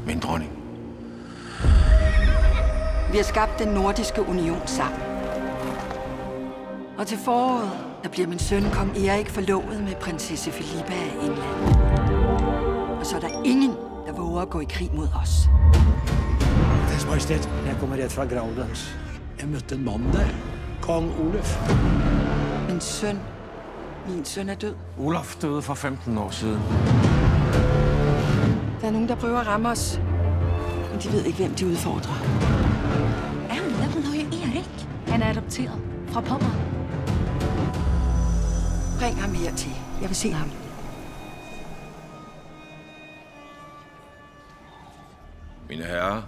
Min dronning. Vi har skabt den nordiske union sammen. Og til foråret, der bliver min søn kong Erik forlovet med prinsesse Filippa af England. Og så er der ingen, der våger at gå i krig mod os. Deres Majestet, jeg kommer rett fra Graudans. Jeg mødte en mand der. Kong Oluf. Min søn er død. Olaf døde for 15 år siden. Der er nogen, der prøver at ramme os. Men de ved ikke, hvem de udfordrer. Alla, hun har jo Erik. Han er adopteret fra Pommern. Bring ham her til. Jeg vil se ham. Mine herrer,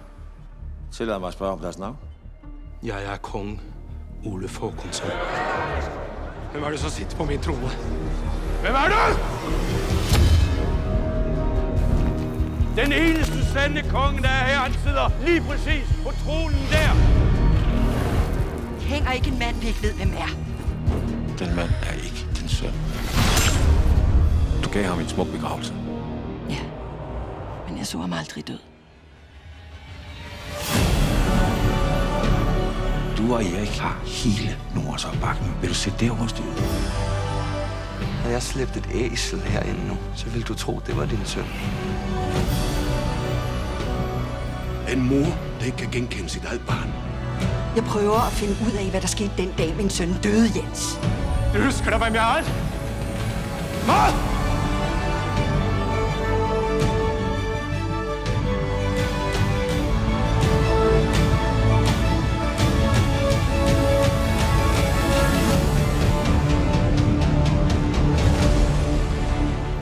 tillad mig at spørge om deres navn. Jeg er kong Oluf Håkonsson. Hvem er det, som sitter på min trone? Hvem er det? Den eneste sande konge, der er her, han sidder lige præcis på tronen der. Hænger ikke en mand, vi ikke ved, hvem er. Den mand er ikke din søn. Du gav ham en smuk begravelse. Ja, men jeg så ham aldrig død. Du og Erik har hele Nords opbakning. Vil du sætte det overstyret? Havde jeg slæbt et æsel herinde nu, så ville du tro, det var din søn. En mor, der ikke kan genkende sit eget barn. Jeg prøver at finde ud af, hvad der skete den dag, min søn døde, Jens. Du husker da, hvem jeg er? Hvad?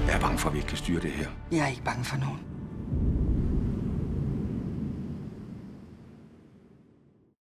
Jeg er bange for, at vi ikke kan styre det her. Jeg er ikke bange for nogen.